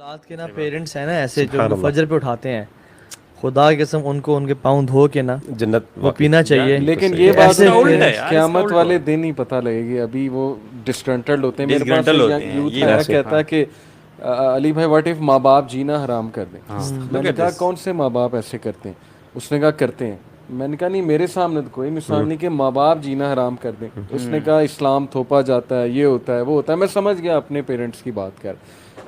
اولاد کے نا پیرنٹس ہیں نا ایسے جو فجر پہ اٹھاتے ہیں, خدا کی قسم ان کو ان کے پاؤں دھو کے نا جنت وہ پینا چاہیے. لیکن یہ بات قیامت والے دن ہی پتہ لگے گی, ابھی وہ ڈسگرنٹلڈ ہوتے ہیں. میرے پاس یوتھ آیا کہتا ہے کہ علی بھائی واٹ اف ماں باپ جینا حرام کر دیں. میں نے کہا کون سے ماں باپ ایسے کرتے ہیں؟ اس نے کہا کرتے ہیں. میں نے کہا نہیں, میرے سامنے تو کوئی مثال نہیں کہ ماں باپ جینا حرام کر دیں. اس نے کہا اسلام تھوپا جاتا ہے, یہ ہوتا ہے, وہ ہوتا ہے. میں سمجھ گیا اپنے پیرنٹس کی بات کر.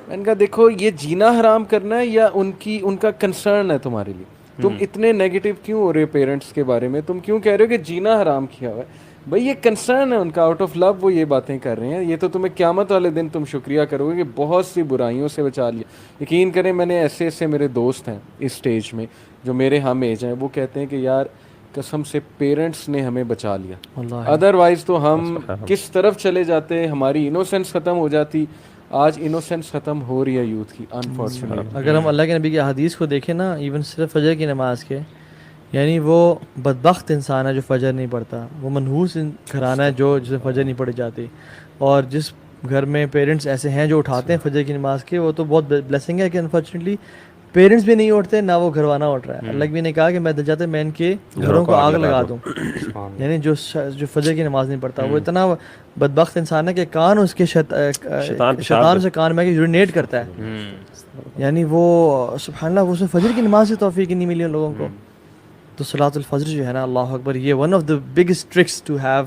میں نے کہا دیکھو یہ جینا حرام کرنا ہے یا ان کا کنسرن ہے تمہارے لیے؟ تم اتنے نیگیٹو کیوں ہو رہے ہو پیرنٹس کے بارے میں؟ تم کیوں کہہ رہے ہو کہ جینا حرام کیا ہوا ہے؟ بھائی یہ کنسرن ہے ان کا, آؤٹ آف لو وہ یہ باتیں کر رہے ہیں. یہ تو تمہیں قیامت والے دن تم شکریہ کرو گے کہ بہت سی برائیوں سے بچا لیا. یقین کریں میں نے ایسے میرے دوست ہیں اس سٹیج میں جو میرے ہم ایج ہیں, وہ کہتے ہیں کہ یار قسم سے پیرنٹس نے ہمیں بچا لیا, ادروائز تو ہم کس طرف چلے جاتے, ہماری انوسینس ختم ہو جاتی. آج انوسینس ختم ہو رہی ہے یوتھ کی انفارچونیٹلی. اگر ہم اللہ کے نبی کی حدیث کو دیکھیں نا, ایون صرف فجر کی نماز کے, یعنی وہ بدبخت انسان ہے جو فجر نہیں پڑھتا, وہ منحوس گھرانہ ہے جو جسے فجر نہیں پڑھی جاتی. اور جس گھر میں پیرنٹس ایسے ہیں جو اٹھاتے ہیں فجر کی نماز کے, وہ تو بہت بلیسنگ ہے کہ انفارچونیٹلی پیرنٹس بھی نہیں اٹھتے, نہ وہ گھروانہ اٹھ رہا ہے. اللہ بھی نے کہا کہ میں دل جاتے میں ان کے گھروں کو آگ لگا دوں. یعنی جو فجر کی نماز نہیں پڑھتا وہ اتنا بدبخت انسان ہے کہ کان اس کے شیطان سے کان میں یورینیٹ کرتا ہے. یعنی وہ سبحان اللہ, وہ فجر کی نماز سے توفیق نہیں ملی ان لوگوں کو. تو صلاۃ الفجر جو ہے نا, اللہ اکبر, یہ one of the biggest tricks to have.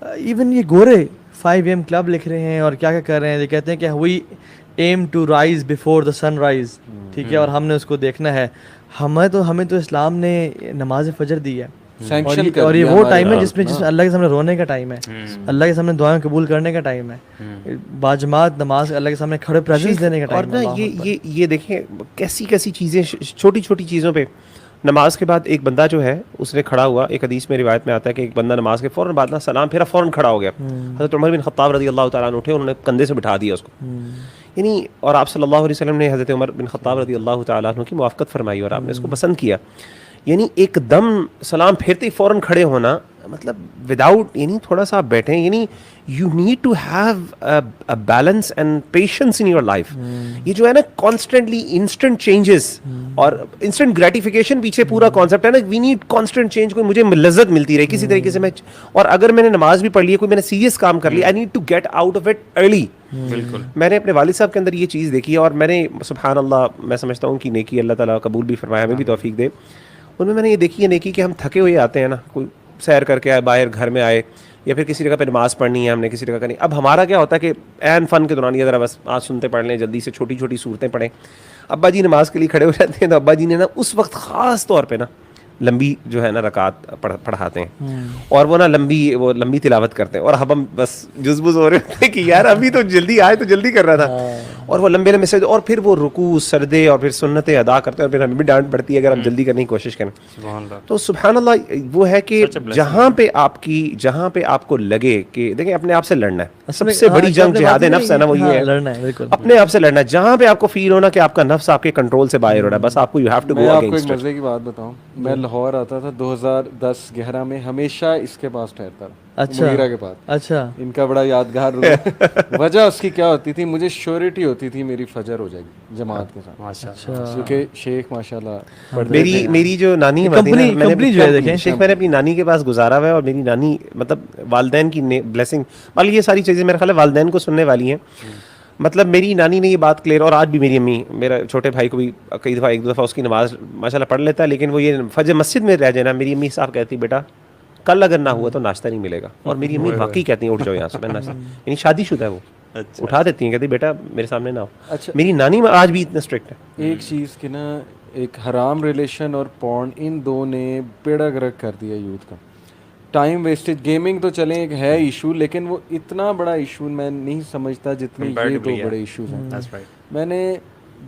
Even یہ گورے 5 AM کلب لکھ رہے ہیں اور کیا کیا کر رہے ہیں. یہ کہتے ہیں کہ we aim to rise before the sunrise, ٹھیک ہے, اور ہم نے اس کو دیکھنا ہے. ہمیں تو اسلام نے نماز فجر دی ہے, اور یہ وہ ٹائم ہے جس میں اللہ کے سامنے رونے کا ٹائم ہے, اللہ کے سامنے دعائیں قبول کرنے کا ٹائم ہے, باجماعت نماز اللہ کے سامنے کھڑے پریزنس دینے کا ٹائم ہے. اور یہ دیکھیں کیسی چیزیں, چھوٹی چھوٹی چیزوں پہ. نماز کے بعد ایک بندہ جو ہے اس نے کھڑا ہوا, ایک حدیث میں روایت میں آتا ہے کہ ایک بندہ نماز کے فوراً بعد سلام پھیرا, فوراً کھڑا ہو گیا. حضرت عمر بن خطاب رضی اللہ تعالیٰ عنہ اٹھے, انہوں نے کندھے سے بٹھا دیا اس کو. یعنی اور آپ صلی اللہ علیہ وسلم نے حضرت عمر بن خطاب رضی اللہ تعالیٰ عنہ کی موافقت فرمائی اور آپ نے اس کو پسند کیا. یعنی ایک دم سلام پھیرتے ہی فوراً کھڑے ہونا, مطلب وداؤٹ, یعنی تھوڑا سا آپ بیٹھیں. یعنی you need to have a balance and patience in your life. یہ جو ہے نا کانسٹنٹلی انسٹنٹ چینجز اور انسٹنٹ گریٹیفیکیشن پیچھے پورا کانسیپٹ ہے نا. وی نیڈ کانسٹنٹ چینج, کوئی مجھے لذت ملتی رہے کسی طریقے سے میں, اور اگر میں نے نماز بھی پڑھ لی ہے, کوئی میں نے سیریس کام کر لیا, I need to get out of it early. بالکل میں نے اپنے والد صاحب کے اندر یہ چیز دیکھی ہے, اور میں نے سبحان اللہ, میں سمجھتا ہوں کہ نیکی اللہ تعالیٰ قبول بھی فرمایا, ہمیں بھی توفیق دے. ان میں نے یہ دیکھی ہے نیکی کہ ہم تھکے ہوئے آتے ہیں نا, کوئی سیر کر کے آئے, باہر گھر میں آئے, یا پھر کسی جگہ پہ نماز پڑھنی ہے ہم نے, کسی جگہ کرنی. اب ہمارا کیا ہوتا ہے کہ عین فن کے دوران یہ ذرا بس آج سنتے پڑھ لیں, جلدی سے چھوٹی چھوٹی صورتیں پڑھیں. ابا جی نماز کے لیے کھڑے ہو جاتے ہیں, تو ابا جی نے نا اس وقت خاص طور پہ نا لمبی جو ہے نا رکعت پڑھاتے ہیں, اور وہ نا لمبی تلاوت کرتے ہیں, اور ہم بس جذبز ہو رہے ہوتے ہیں کہ یار ابھی تو جلدی آئے تو جلدی کر رہا تھا, اور وہ لمبے لمبے سجدے, اور پھر وہ رکوع سجدے اور پھر سنتیں ادا کرتے ہیں, اور پھر ہمیں بھی ڈانٹ پڑتی ہے اگر ہم جلدی کرنے کی کوشش کریں. تو سبحان اللہ وہ ہے کہ جہاں پہ آپ کو لگے کہ دیکھیں اپنے آپ سے لڑنا ہے, سب سے بڑی جنگ جہاد نفس ہے نا, وہ یہ ہے اپنے آپ سے لڑنا ہے. جہاں پہ آپ کو فیل ہونا کہ آپ کا نفس آپ کے کنٹرول سے باہر ہو رہا ہے, بس آپ کو you have to go against. میں آپ کو ایک مزے کی بات بتاؤں, میں لاہور آتا تھا 2010-11 میں, ہمیشہ اس کے پاس ٹھہرتا تھا, مغیرہ کے پاس. اچھا, ان کا بڑا یادگار وجہ اس کی کیا ہوتی تھی, مجھے شیورٹی ہوتی تھی میری فجر ہو جائے گی جماعت کے ساتھ, کیونکہ شیخ ماشاءاللہ میری جو نانی شیخ, میں نے اپنی نانی کے پاس گزارا ہوا ہے, اور میری نانی مطلب والدین کی بلیسنگ والی, یہ ساری چیزیں میرے خیال ہے والدین کو سننے والی ہیں. مطلب میری نانی نے یہ بات کلیئر, اور آج بھی میری امی, میرا چھوٹے بھائی کو بھی ایک دو دفعہ اس کی نماز ماشاءاللہ پڑھ لیتا ہے, لیکن وہ یہ فجر مسجد میں رہ جائے نا, میری امی صاحب کہتی بیٹا کل اگر نہ ہوا تو ناشتہ نہیں ملے گا. اور میری امی واقعی کہتی ہیں اٹھ جاؤ یہاں سے, میں ناشتہ, یعنی شادی شدہ ہے وہ, اٹھا دیتی ہیں, کہتی بیٹا میرے سامنے نہ ہو. اچھا, میری نانی آج بھی اتنا اسٹرکٹ ہے. ایک چیز کہ نا, ایک حرام ریلیشن اور پورن, ان دو نے بیڑا گرک کر دیا یوتھ کا. ٹائم ویسٹیج, گیمنگ تو چلیں ایک ہے ایشو, لیکن وہ اتنا بڑا ایشو میں نہیں سمجھتا جتنے یہ دو بڑے ایشوز ہیں. میں نے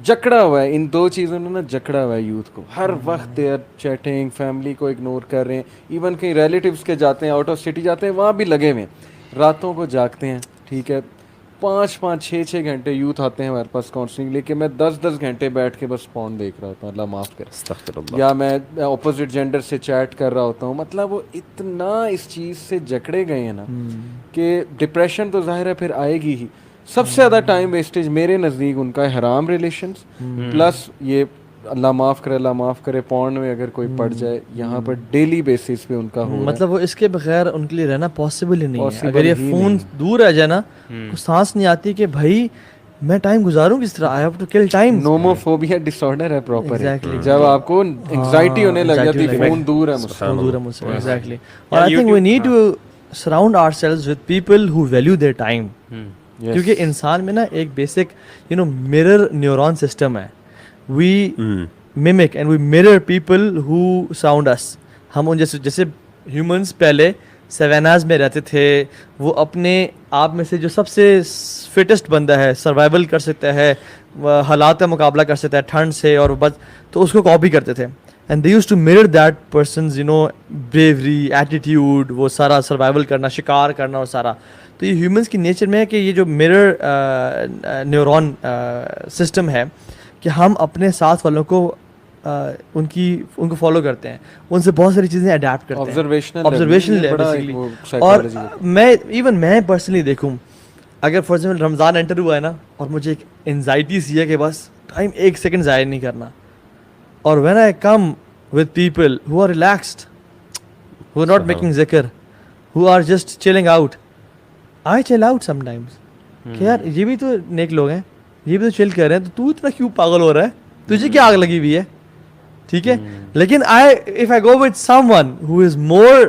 جکڑا ہوا ہے ان دو چیزوں نے نا, جکڑا ہوا ہے یوتھ کو. ہر وقت دے آر چیٹنگ, فیملی کو اگنور کر رہے ہیں, ایون کہیں ریلیٹیوز کے جاتے ہیں, آؤٹ آف سٹی جاتے ہیں, وہاں بھی لگے ہوئے ہیں, راتوں کو جاگتے ہیں. ٹھیک ہے, 5-6 گھنٹے یوتھ آتے ہیں ہمارے پاس کاؤنسلنگ لے کے, میں 10 گھنٹے بیٹھ کے بس فون دیکھ رہا ہوتا ہوں, اللہ معاف کرے, یا میں اپوزٹ جینڈر سے چیٹ کر رہا ہوتا ہوں. مطلب وہ اتنا اس چیز سے جکڑے گئے ہیں نا کہ ڈپریشن تو ظاہر ہے پھر آئے گی ہی, سب سے زیادہ ٹائم ویسٹیج میرے نزدیک ان کا حرام ریلیشنز پلس یہ اللہ معاف کرے پورن میں اگر کوئی پڑ جائے یہاں پر ڈیلی بیسس پہ ان کا ہو مطلب وہ اس کے بغیر ان کے لیے رہنا پاسبل ہی نہیں ہے. اگر یہ فون دور رہ جائے نا تو سانس نہیں آتی کہ بھائی میں ٹائم گزاروں کس طرح. I have to kill time. Nomophobia ڈس آرڈر ہے پراپر. جب آپ کو انگزائٹی ہونے لگ جاتی ہے فون دور ہے مجھ سے. ایگزیکٹلی. اور I think we need to surround ourselves with people who value their time. کیونکہ انسان میں نا ایک بیسک مرر نیورون سسٹم ہے. We mimic and we mirror people who sound us. ہم ان جیسے ہیومنس پہلے سیواناز میں رہتے تھے, وہ اپنے آپ میں سے جو سب سے فٹسٹ بندہ ہے, سروائیول کر سکتا ہے, حالات کا مقابلہ کر سکتا ہے ٹھنڈ سے, اور بس تو اس کو کاپی کرتے تھے. And they used to mirror that person's bravery, attitude, وہ سارا سروائیول کرنا, شکار کرنا اور سارا. تو یہ ہیومنس کی نیچر میں ہے کہ یہ جو مرر نیورون سسٹم ہے کہ ہم اپنے ساتھ والوں کو ان کو فالو کرتے ہیں, ان سے بہت ساری چیزیں اڈیپٹ کرتے ہیں. آبزرویشن. اور میں پرسنلی دیکھوں, اگر فار ایگزامپل رمضان انٹر ہوا ہے نا اور مجھے ایک انزائٹی سی ہے کہ بس ٹائم ایک سیکنڈ ضائع نہیں کرنا, اور when I come with people who are relaxed, who are not making ذکر, who are just chilling out, I chill out some times کہ یار یہ بھی تو نیک لوگ ہیں, یہ بھی تو چل کر رہے ہیں, تو اتنا کیوں پاگل ہو رہا ہے, تجھے کیا آگ لگی ہوئی ہے, ٹھیک ہے. لیکن if I go with someone who is more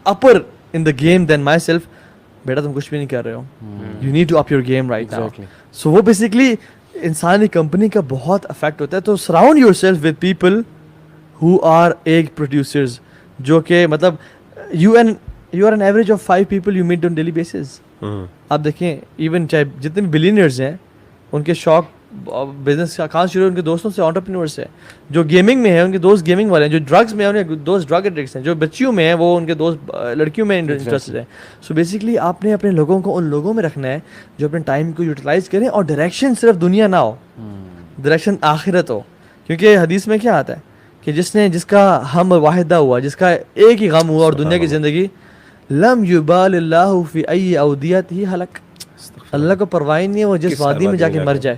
upper in the game than myself, بیٹا تم کچھ بھی نہیں کر رہے ہو, you need to up your game right now. So وہ basically انسانی کمپنی کا بہت افیکٹ ہوتا ہے. تو surround yourself with people who are egg producers, جو کہ مطلب you are an average of 5 people you meet on daily basis. آپ دیکھیں ایون چاہے جتنے بھی بلینئرز ہیں ان کے شوق بزنس کا کہاں شروع, ان کے دوستوں سے انٹرپرینورس ہیں. جو گیمنگ میں ہیں ان کے دوست گیمنگ والے ہیں, جو ڈرگس میں ہیں ان کے دوست ڈرگ ایڈکٹس ہیں, جو بچیوں میں ہیں وہ ان کے دوست لڑکیوں میں انٹرسٹڈ ہیں. سو بیسکلی آپ نے اپنے لوگوں کو ان لوگوں میں رکھنا ہے جو اپنے ٹائم کو یوٹیلائز کریں, اور ڈائریکشن صرف دنیا نہ ہو, ڈائریکشن آخرت ہو. کیونکہ حدیث میں کیا آتا ہے کہ جس کا ہم واحدہ ہوا, جس کا ایک ہی غم ہوا اور دنیا کی زندگی, لم یبال اللہ فی ای اودیتہ ہلک, اللہ کو پرواہ نہیں ہے وہ جس وادی میں جا کے مر جائے.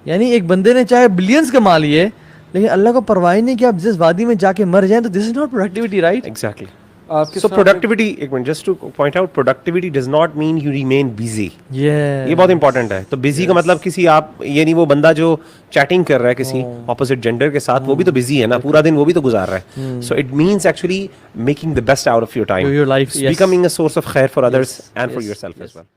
یعنی ایک بندے نے چاہے بلینز کما لیے لیکن اللہ کو پرواہ نہیں کہ آپ جس وادی میں جا کے مر جائیں, تو this is not productivity, right? Exactly. So productivity, ایک minute just to point out, productivity does not mean you remain busy. یہ بہت امپورٹنٹ ہے. تو busy کا مطلب کسی آپ یعنی وہ بندہ جو چیٹنگ کر رہا ہے کسی opposite gender کے ساتھ, وہ بھی تو busy ہے نا, پورا دن وہ بھی تو گزار رہا ہے. So it means actually making the best out of your time, becoming a source of khair for others and for yourself as well.